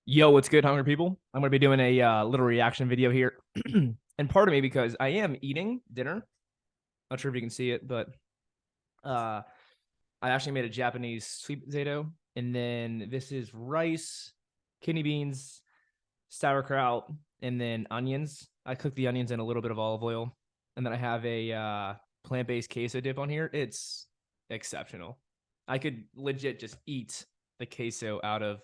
Yo, what's good, hungry people? I'm going to be doing a little reaction video here. And pardon me because I am eating dinner. Not sure if you can see it, but uh, I actually made a Japanese sweet potato. And then this is rice, kidney beans, sauerkraut, and then onions. I cooked the onions in a little bit of olive oil. And then I have a plant-based queso dip on here. It's exceptional. I could legit just eat the queso out of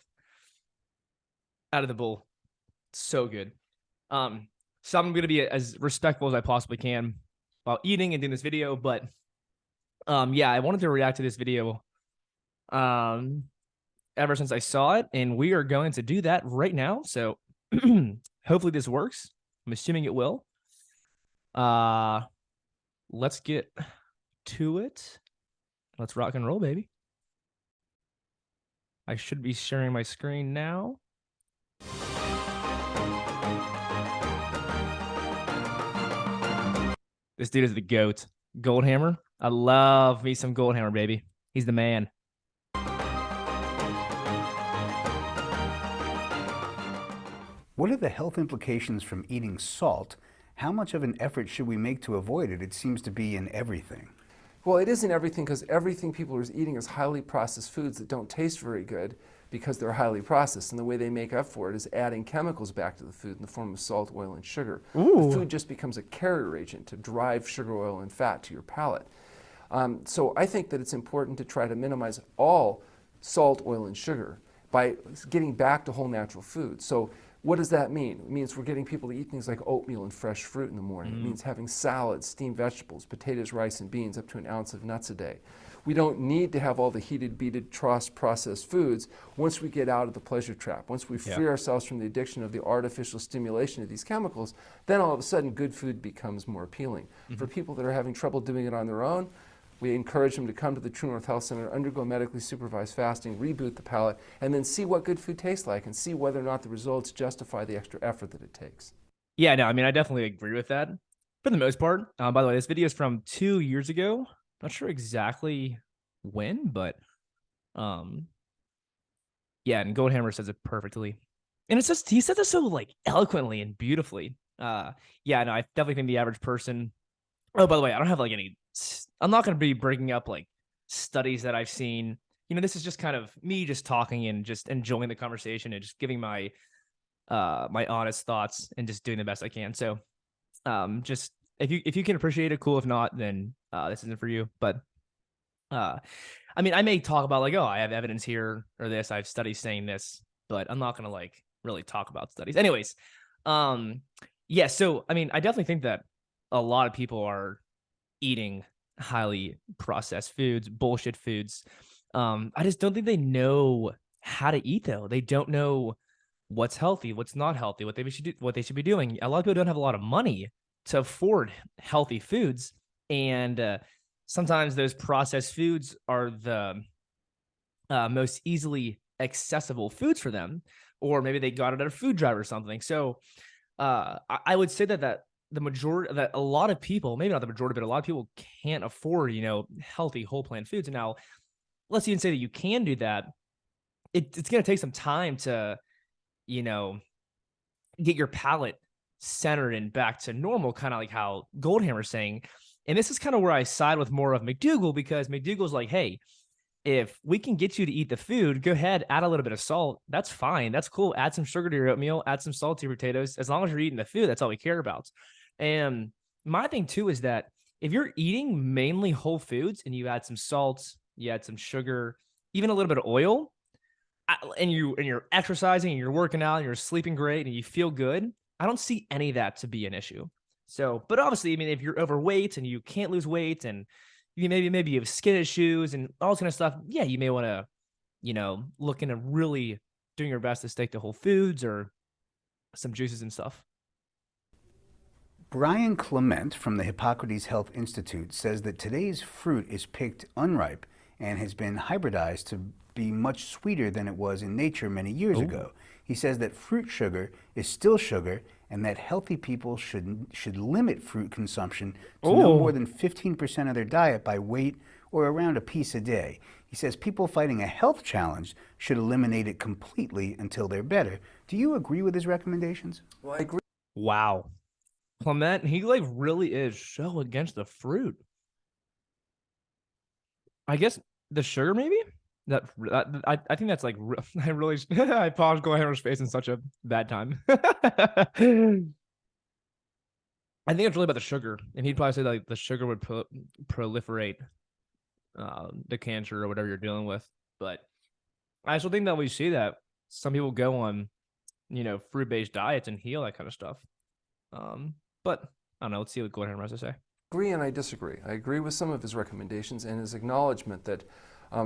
the bowl. So good. So I'm gonna be as respectful as I possibly can while eating and doing this video. But yeah, I wanted to react to this video um ever since I saw it, and we are going to do that right now. So hopefully this works. I'm assuming it will. Uh let's get to it. Let's rock and roll, baby. I should be sharing my screen now. This dude is the GOAT. Goldhamer. I love me some Goldhamer, baby. He's the man. What are the health implications from eating salt? How much of an effort should we make to avoid it? It seems to be in everything. Well, it is in everything because everything people are eating is highly processed foods that don't taste very good because they're highly processed. And the way they make up for it is adding chemicals back to the food in the form of salt, oil, and sugar. Ooh. The food just becomes a carrier agent to drive sugar, oil, and fat to your palate. So I think that it's important to try to minimize all salt, oil, and sugar by getting back to whole natural foods. So what does that mean? It means we're getting people to eat things like oatmeal and fresh fruit in the morning. It means having salads, steamed vegetables, potatoes, rice, and beans, up to an ounce of nuts a day. We don't need to have all the heated, beaded, processed foods once we get out of the pleasure trap. Once we free ourselves from the addiction of the artificial stimulation of these chemicals, then all of a sudden good food becomes more appealing. For people that are having trouble doing it on their own, we encourage them to come to the True North Health Center, undergo medically supervised fasting, reboot the palate, and then see what good food tastes like and see whether or not the results justify the extra effort that it takes. Yeah, no, I mean, I definitely agree with that for the most part. By the way, this video is from 2 years ago. Not sure exactly when, but yeah, and Goldhammer says it perfectly. And it's just, he says it so like eloquently and beautifully. Yeah, no, I definitely think the average person. Oh, by the way, I don't have like any, I'm not going to be bringing up like studies that I've seen. You know, this is just kind of me just talking and just enjoying the conversation and just giving my my honest thoughts and just doing the best I can. So just if you can appreciate it, cool. If not, then this isn't for you. But I mean, I may talk about like, oh, I have evidence here or this, I have studies saying this, but I'm not going to like really talk about studies. Anyways, yeah, so I mean, I definitely think that a lot of people are eating highly processed foods, bullshit foods. I just don't think they know how to eat though. They don't know what's healthy, what's not healthy, what they should be doing. A lot of people don't have a lot of money to afford healthy foods, and sometimes those processed foods are the most easily accessible foods for them, or maybe they got it at a food drive or something. So I would say that the majority, that a lot of people, maybe not the majority, but a lot of people can't afford, you know, healthy whole plant foods. And now let's even say that you can do that. It's going to take some time to, you know, get your palate centered and back to normal, kind of like how Goldhammer's saying. And this is kind of where I side with more of McDougall, because McDougall's like, hey, if we can get you to eat the food, go ahead, add a little bit of salt. That's fine. That's cool. Add some sugar to your oatmeal, add some salt to your potatoes. As long as you're eating the food, that's all we care about. And my thing too is that if you're eating mainly whole foods and you add some salt, you add some sugar, even a little bit of oil, and you're exercising and you're working out and you're sleeping great and you feel good, I don't see any of that to be an issue. So, but obviously, I mean, if you're overweight and you can't lose weight and you maybe you have skin issues and all this kind of stuff, yeah, you may want to, you know, look into really doing your best to stick to whole foods or some juices and stuff. Brian Clement from the Hippocrates Health Institute says that today's fruit is picked unripe and has been hybridized to be much sweeter than it was in nature many years ago. He says that fruit sugar is still sugar and that healthy people should limit fruit consumption to no more than 15% of their diet by weight or around a piece a day. He says people fighting a health challenge should eliminate it completely until they're better. Do you agree with his recommendations? Well, I agree. Wow. Clement, he like really is so against the fruit. I guess the sugar, maybe. I think that's like I really I paused Goldhamer's face in such a bad time. I think it's really about the sugar, and he'd probably say like the sugar would proliferate the cancer or whatever you're dealing with. But I still think that we see that some people go on, fruit-based diets and heal that kind of stuff. But I don't know. Let's see what Goldhamer has to say. Agree and I disagree. I agree with some of his recommendations and his acknowledgement that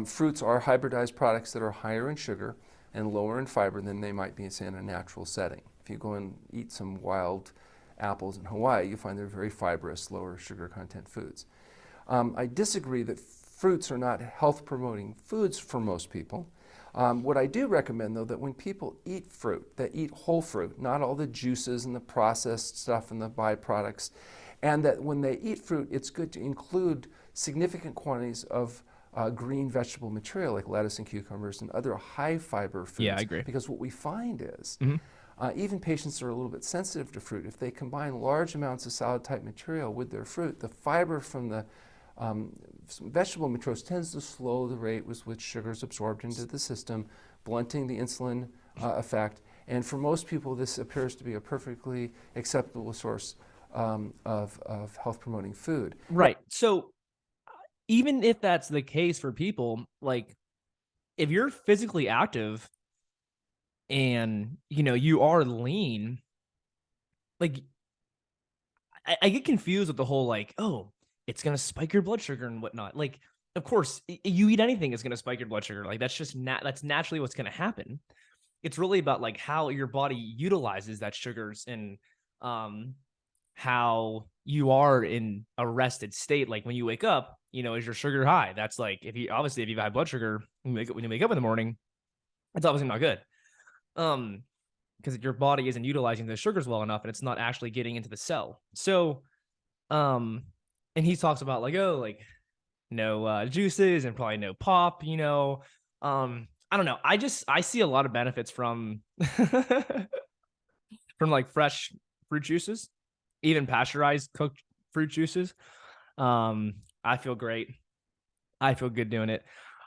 fruits are hybridized products that are higher in sugar and lower in fiber than they might be, say, in a natural setting. If you go and eat some wild apples in Hawaii, you find they're very fibrous, lower sugar content foods. I disagree that fruits are not health-promoting foods for most people. What I do recommend, though, that when people eat fruit, that eat whole fruit, not all the juices and the processed stuff and the byproducts, and that when they eat fruit, it's good to include significant quantities of green vegetable material like lettuce and cucumbers and other high fiber foods. Yeah, I agree. Because what we find is even patients that are a little bit sensitive to fruit, if they combine large amounts of salad type material with their fruit, the fiber from the vegetable materials tends to slow the rate with which sugar is absorbed into the system, blunting the insulin effect. And for most people, this appears to be a perfectly acceptable source of health-promoting food. Right. So even if that's the case for people, like if you're physically active and you are lean, like I get confused with the whole like, oh, it's gonna spike your blood sugar and whatnot. Like, of course, you eat anything, it's gonna spike your blood sugar. Like that's just that's naturally what's gonna happen. It's really about like how your body utilizes that sugars and how you are in a rested state. Like when you wake up, is your sugar high? That's like if you've high blood sugar when you wake up in the morning, it's obviously not good. Because your body isn't utilizing the sugars well enough and it's not actually getting into the cell. So and he talks about like, oh, like no juices and probably no pop, I don't know. I see a lot of benefits from from like fresh fruit juices, even pasteurized cooked fruit juices. I feel great. I feel good doing it.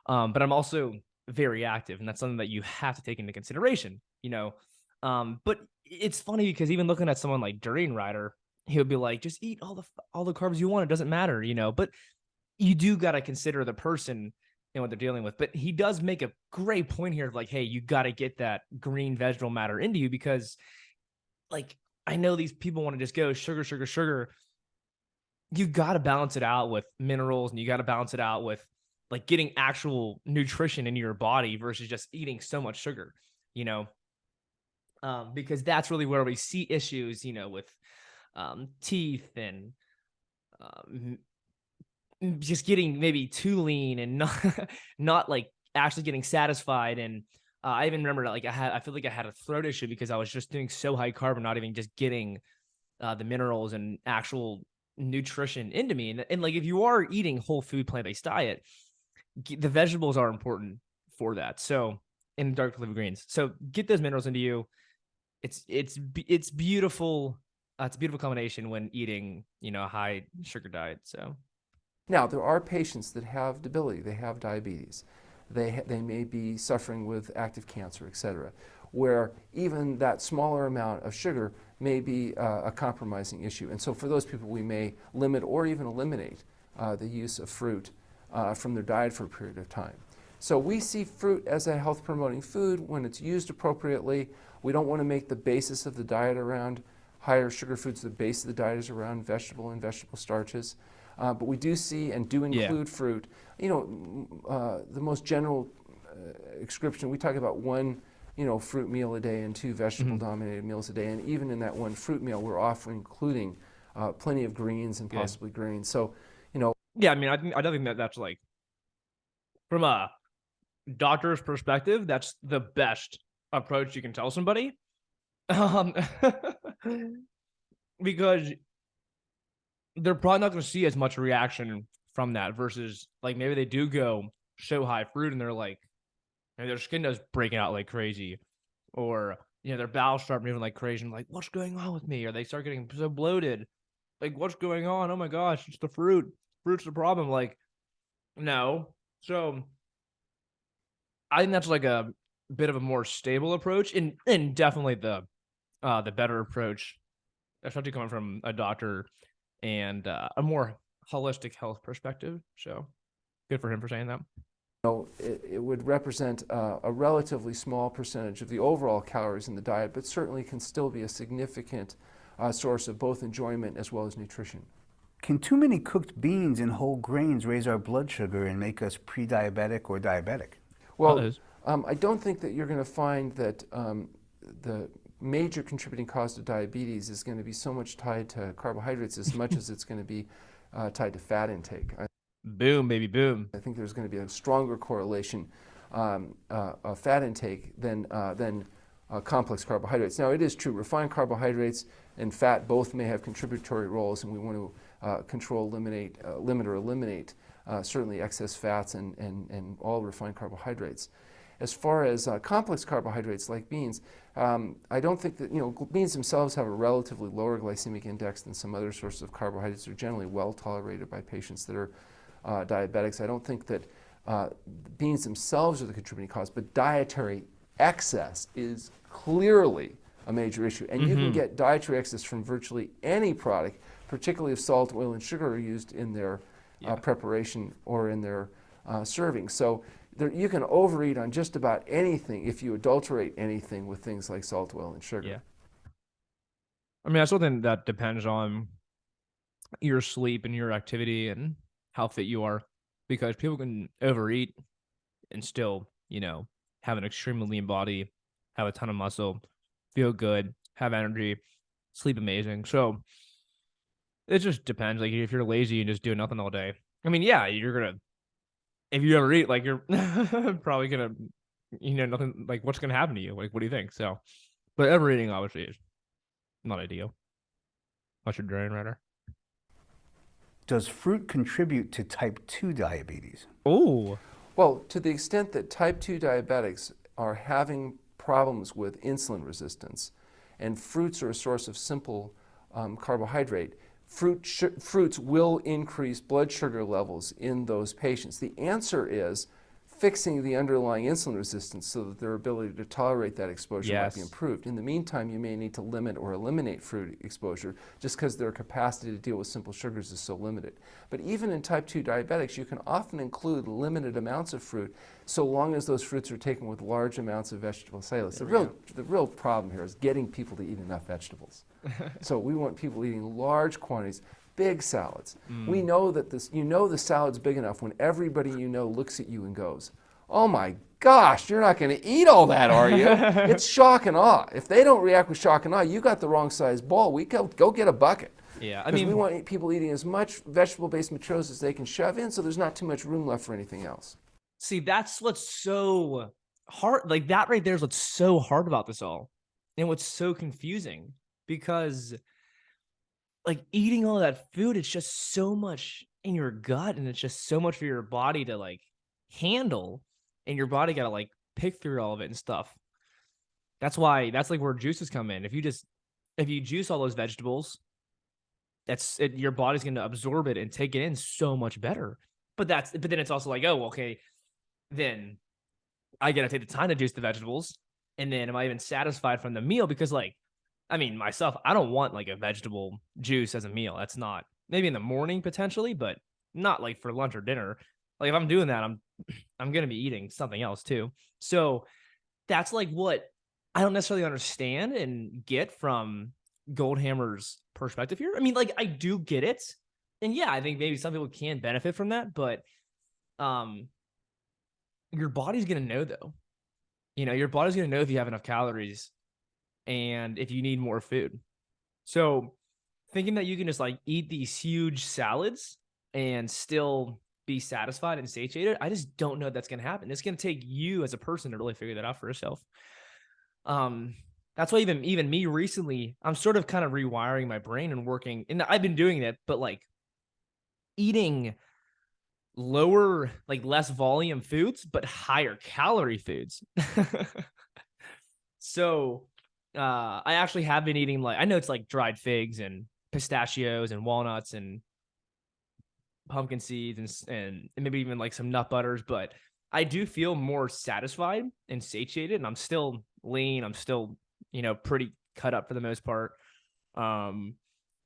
But I'm also very active, and that's something that you have to take into consideration, But it's funny because even looking at someone like Durian Rider, he would be like, just eat all the carbs you want. It doesn't matter, But you do got to consider the person and what they're dealing with. But he does make a great point here of like, hey, you got to get that green vegetable matter into you because, like, I know these people want to just go sugar, sugar, sugar. You got to balance it out with minerals, and you got to balance it out with like getting actual nutrition into your body versus just eating so much sugar, because that's really where we see issues, with teeth and just getting maybe too lean and not like actually getting satisfied. And I even remember like I feel like I had a throat issue because I was just doing so high carb and not even just getting the minerals and actual nutrition into me. And like if you are eating whole food plant-based diet, the vegetables are important for that. So in dark leafy greens, so get those minerals into you. It's beautiful. It's a beautiful combination when eating a high sugar diet. So now there are patients that have debility. They have diabetes. They may be suffering with active cancer, etc., where even that smaller amount of sugar may be a compromising issue. And so for those people, we may limit or even eliminate the use of fruit from their diet for a period of time. So we see fruit as a health-promoting food when it's used appropriately. We don't want to make the basis of the diet around higher sugar foods. The base of the diet is around vegetable and vegetable starches. But we do see and do include fruit. The most general description, we talk about one fruit meal a day and 2 vegetable-dominated meals a day. And even in that one fruit meal, we're often including plenty of greens and possibly grains. So, yeah, I mean, I don't think that's like, from a doctor's perspective, that's the best approach you can tell somebody. Because they're probably not going to see as much reaction from that versus like maybe they do go so high fruit and they're like, and their skin does break out like crazy, or their bowels start moving like crazy. And like, what's going on with me? Or they start getting so bloated. Like, what's going on? Oh my gosh, it's the fruit. Fruit's the problem. Like, no. So I think that's like a bit of a more stable approach, and definitely the better approach, especially coming from a doctor and a more holistic health perspective. So good for him for saying that. It would represent a relatively small percentage of the overall calories in the diet, but certainly can still be a significant source of both enjoyment as well as nutrition. Can too many cooked beans and whole grains raise our blood sugar and make us pre-diabetic or diabetic? Well, I don't think that you're going to find that the major contributing cause to diabetes is going to be so much tied to carbohydrates as much as it's going to be tied to fat intake. Boom, baby, boom. I think there's going to be a stronger correlation of fat intake than complex carbohydrates. Now, it is true, refined carbohydrates and fat both may have contributory roles, and we want to control, limit or eliminate certainly excess fats and all refined carbohydrates. As far as complex carbohydrates like beans, I don't think that, beans themselves have a relatively lower glycemic index than some other sources of carbohydrates. They're generally well tolerated by patients that are diabetics. I don't think that beans themselves are the contributing cause, but dietary excess is clearly a major issue. And you can get dietary excess from virtually any product, particularly if salt, oil, and sugar are used in their preparation or in their serving. So you can overeat on just about anything if you adulterate anything with things like salt, oil, and sugar. Yeah. I mean, I still think that depends on your sleep and your activity and how fit you are, because people can overeat and still, have an extremely lean body, have a ton of muscle, feel good, have energy, sleep amazing. So it just depends. Like if you're lazy and just do nothing all day, I mean, yeah, if you ever eat, like you're probably gonna, nothing, like what's gonna happen to you? Like, what do you think? So, but overeating obviously is not ideal. I should drain rather. Does fruit contribute to type 2 diabetes? Oh. Well, to the extent that type 2 diabetics are having problems with insulin resistance, and fruits are a source of simple carbohydrate, fruits will increase blood sugar levels in those patients. The answer is fixing the underlying insulin resistance so that their ability to tolerate that exposure might be improved. In the meantime, you may need to limit or eliminate fruit exposure just because their capacity to deal with simple sugars is so limited. But even in type 2 diabetics, you can often include limited amounts of fruit so long as those fruits are taken with large amounts of vegetable cellulose. The real problem here is getting people to eat enough vegetables. So we want people eating large quantities, big salads. We know that the salad's big enough when everybody looks at you and goes, "Oh my gosh, you're not going to eat all that, are you?" It's shock and awe. If they don't react with shock and awe, you got the wrong size bowl. We go get a bucket. Yeah, I mean, we want people eating as much vegetable-based materials as they can shove in, so there's not too much room left for anything else. See, that's what's so hard. Like that right there is what's so hard about this all, and what's so confusing, because like eating all that food, it's just so much in your gut, and it's just so much for your body to like handle, and your body got to like pick through all of it and stuff. That's like where juices come in. If you juice all those vegetables, your body's going to absorb it and take it in so much better. But then it's also like, oh, okay, then I got to take the time to juice the vegetables. And then am I even satisfied from the meal? Because like, I mean, myself, I don't want like a vegetable juice as a meal. That's not, maybe in the morning potentially, but not like for lunch or dinner. Like if I'm doing that, I'm going to be eating something else too. So that's like what I don't necessarily understand and get from Goldhamer's perspective here. I mean, like I do get it. And yeah, I think maybe some people can benefit from that, but your body's going to know though. Your body's going to know if you have enough calories and if you need more food. So thinking that you can just like eat these huge salads and still be satisfied and satiated, I just don't know if that's going to happen. It's going to take you as a person to really figure that out for yourself. That's why even me recently, I'm sort of kind of rewiring my brain and working, and I've been doing that, but like eating lower, like less volume foods, but higher calorie foods. So I actually have been eating, like, I know it's like dried figs and pistachios and walnuts and pumpkin seeds and maybe even like some nut butters, but I do feel more satisfied and satiated, and I'm still lean. I'm still, pretty cut up for the most part. Um,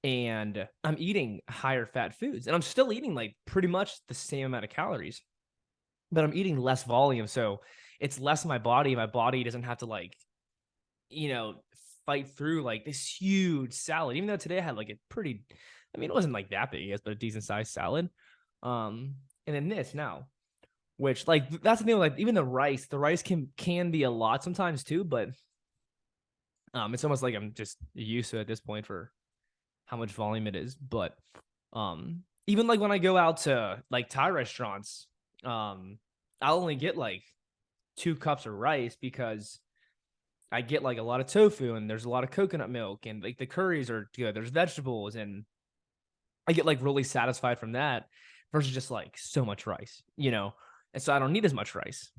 and I'm eating higher fat foods, and I'm still eating like pretty much the same amount of calories, but I'm eating less volume. So it's less my body. My body doesn't have to like, you know, fight through like this huge salad, even though today I had like a pretty, I mean, it wasn't like that big, yes, but a decent sized salad. And then this now, which like that's the thing, like even the rice can be a lot sometimes too, but it's almost like I'm just used to it at this point for how much volume it is. But even like when I go out to like Thai restaurants, I'll only get like 2 cups of rice because I get like a lot of tofu and there's a lot of coconut milk and like the curries are good. There's vegetables and I get like really satisfied from that versus just like so much rice, And so I don't need as much rice.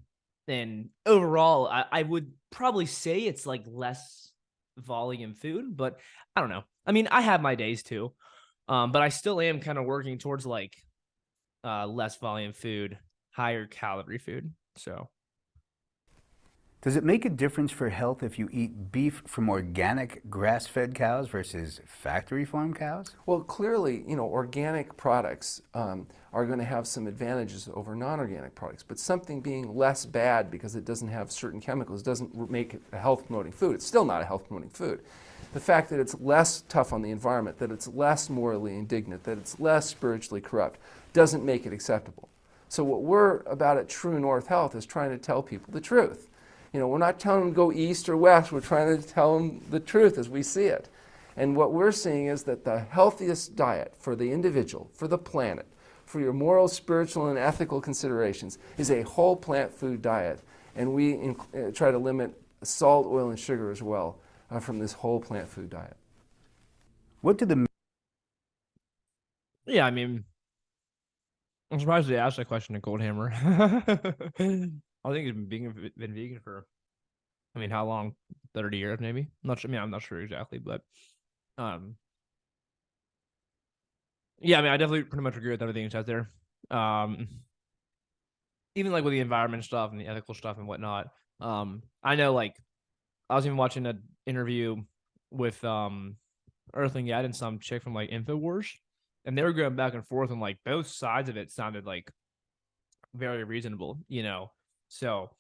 And overall, I would probably say it's like less volume food, but I don't know. I mean, I have my days too. But I still am kind of working towards like less volume food, higher calorie food. So Does it make a difference for health if you eat beef from organic grass-fed cows versus factory farm cows? Well, clearly, organic products are going to have some advantages over non-organic products, but something being less bad because it doesn't have certain chemicals doesn't make it a health-promoting food. It's still not a health-promoting food. The fact that it's less tough on the environment, that it's less morally indignant, that it's less spiritually corrupt, doesn't make it acceptable. So what we're about at True North Health is trying to tell people the truth. We're not telling them to go east or west. We're trying to tell them the truth as we see it. And what we're seeing is that the healthiest diet for the individual, for the planet, for your moral, spiritual, and ethical considerations is a whole plant food diet. And we try to limit salt, oil, and sugar as well from this whole plant food diet. What do the yeah, I mean, I'm surprised they asked that question to Goldhammer. I think he's been vegan for, I mean, how long? 30 years, maybe. I'm not sure. I mean, I'm not sure exactly, but um, yeah, I mean, I definitely pretty much agree with everything he says there. Um, even like with the environment stuff and the ethical stuff and whatnot. I know like I was even watching an interview with Earthling Yad and some chick from like InfoWars, and they were going back and forth, and like both sides of it sounded like very reasonable, So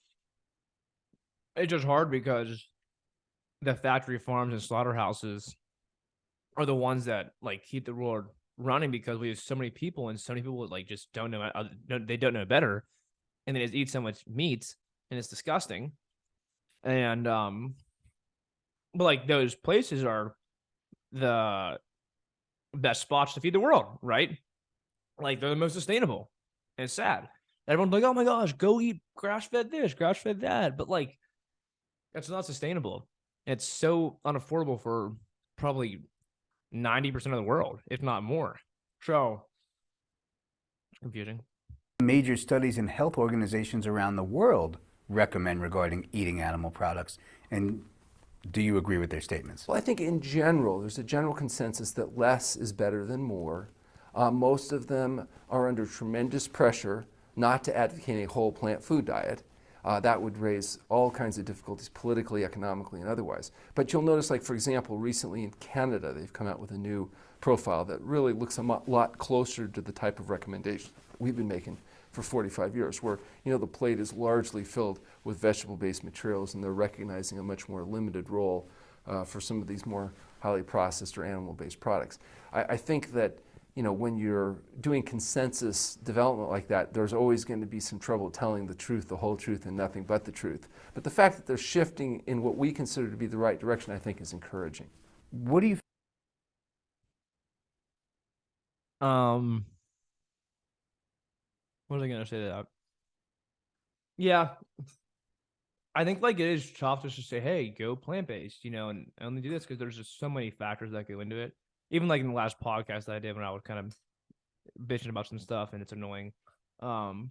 it's just hard because the factory farms and slaughterhouses are the ones that like keep the world running because we have so many people and so many people like just don't know, they don't know better, and they just eat so much meat and it's disgusting. And but like those places are the best spots to feed the world, right? Like they're the most sustainable. And it's sad. Everyone's like, oh my gosh, go eat grass fed this, grass fed that. But like, that's not sustainable. It's so unaffordable for probably 90% of the world, if not more. So it's confusing. major studies and health organizations around the world recommend regarding eating animal products? And do you agree with their statements? Well, I think in general, there's a general consensus that less is better than more. Most of them are under tremendous pressure not to advocate a whole plant food diet. That would raise all kinds of difficulties politically, economically, and otherwise. But you'll notice, like, for example, recently in Canada, they've come out with a new profile that really looks a lot closer to the type of recommendations we've been making for 45 years, where the plate is largely filled with vegetable-based materials, and they're recognizing a much more limited role for some of these more highly processed or animal-based products. I think that when you're doing consensus development like that, there's always going to be some trouble telling the truth, the whole truth, and nothing but the truth. But the fact that they're shifting in what we consider to be the right direction, I think, is encouraging. What do you What was I gonna say to that? Yeah, I think like it is tough just to say, hey, go plant based, and only do this because there's just so many factors that go into it. Even like in the last podcast that I did when I was kind of bitching about some stuff and it's annoying. And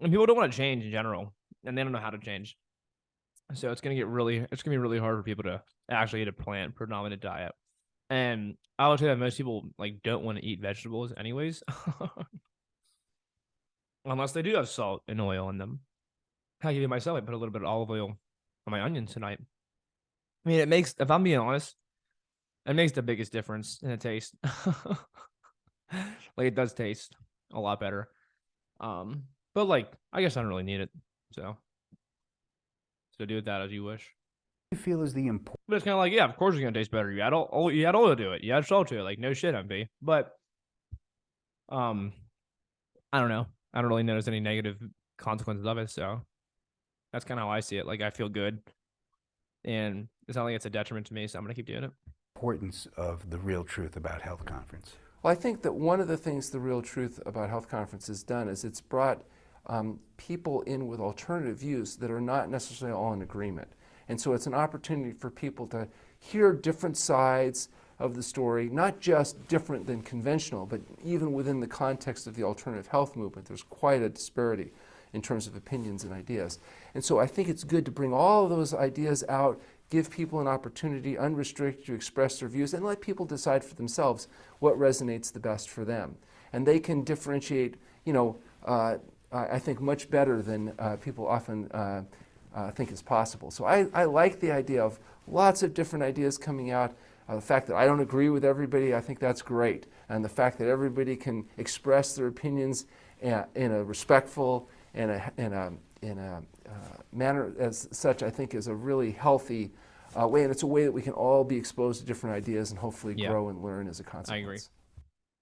people don't want to change in general, and they don't know how to change. So it's gonna be really hard for people to actually eat a plant predominant diet. And I would say that most people like don't want to eat vegetables anyways, unless they do have salt and oil in them. I give it myself. I put a little bit of olive oil on my onions tonight. I mean, it makes, if I'm being honest, it makes the biggest difference in the taste. Like it does taste a lot better. But like I guess I don't really need it. So do with that as you wish. You feel is the important? But it's kind of like, yeah, of course it's gonna taste better. You add oil to it. You add salt to it. Like no shit, MP. But I don't know. I don't really notice any negative consequences of it. So that's kind of how I see it. Like I feel good, and it's not like it's a detriment to me. So I'm gonna keep doing it. Importance of the Real Truth About Health conference. Well, I think that one of the things the Real Truth About Health conference has done is it's brought people in with alternative views that are not necessarily all in agreement. And so it's an opportunity for people to hear different sides of the story, not just different than conventional, but even within the context of the alternative health movement, there's quite a disparity in terms of opinions and ideas. And so I think it's good to bring all of those ideas out, give people an opportunity, unrestricted, to express their views, and let people decide for themselves what resonates the best for them. And they can differentiate, I think much better than people often think is possible. So I like the idea of lots of different ideas coming out. The fact that I don't agree with everybody, I think that's great. And the fact that everybody can express their opinions in a respectful and in a manner as such, I think is a really healthy way. And it's a way that we can all be exposed to different ideas and hopefully grow and learn as a consequence. I agree.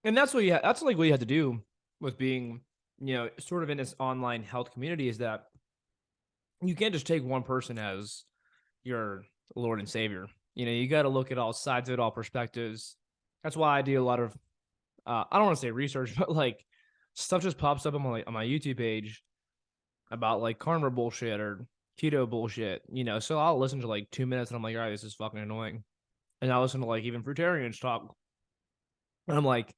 And that's that's like what you had to do with being, sort of in this online health community, is that you can't just take one person as your Lord and Savior. You got to look at all sides of it, all perspectives. That's why I do a lot of, I don't want to say research, but like stuff just pops up on my YouTube page about like carnivore bullshit or keto bullshit, So I'll listen to like 2 minutes and I'm like, all right, this is fucking annoying. And I listen to like even fruitarians talk, and I'm like,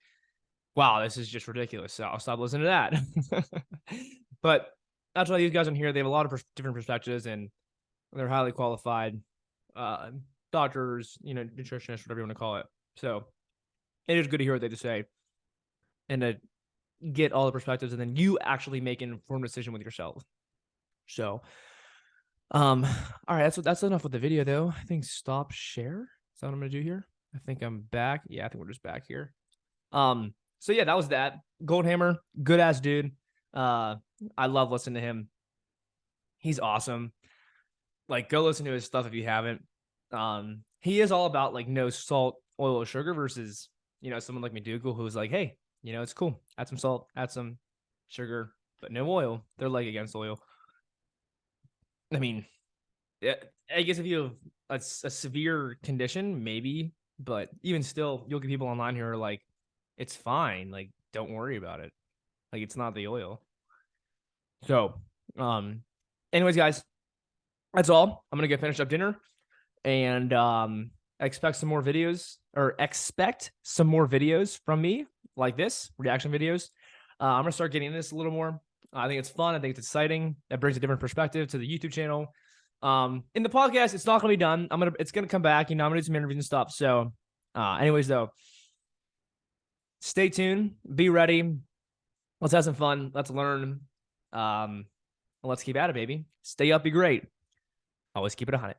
wow, this is just ridiculous. So I'll stop listening to that. But that's why these guys on here, they have a lot of different perspectives, and they're highly qualified doctors, nutritionists, whatever you want to call it. So it is good to hear what they have to say and to get all the perspectives, and then you actually make an informed decision with yourself. So, all right, that's enough with the video, though. I think stop share. Is that what I'm gonna do here? I think I'm back. Yeah, I think we're just back here. So yeah, that was that. Goldhamer, good ass dude. I love listening to him. He's awesome. Like, go listen to his stuff if you haven't. He is all about like no salt, oil, or sugar versus, someone like McDougal who's like, hey, it's cool. Add some salt, add some sugar, but no oil. They're like against oil. I mean, I guess if you have a severe condition, maybe, but even still, you'll get people online who are like, it's fine. Like, don't worry about it. Like, it's not the oil. So, anyways, guys, that's all. I'm going to get finished up dinner, and expect some more videos from me like this, reaction videos. I'm going to start getting into this a little more. I think it's fun. I think it's exciting. That brings a different perspective to the YouTube channel. In the podcast, it's not going to be done. It's going to come back. I'm going to do some interviews and stuff. So, anyways, though, stay tuned. Be ready. Let's have some fun. Let's learn. Let's keep at it, baby. Stay up, be great. Always keep it 100.